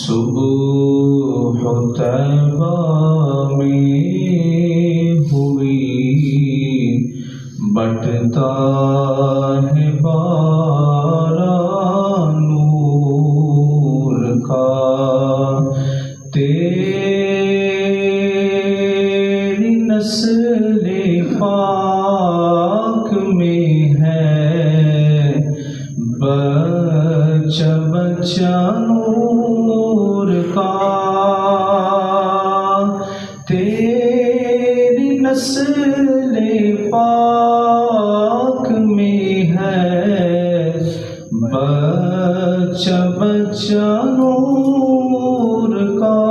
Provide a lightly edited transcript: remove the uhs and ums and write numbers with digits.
صبح طیبہ میں ہوئی بٹتا ہے باران نور کا، تیری نسل پاک میں ہے بچہ بچہ نور کا، تیری نسل پاک میں ہے بچہ بچہ نور کا۔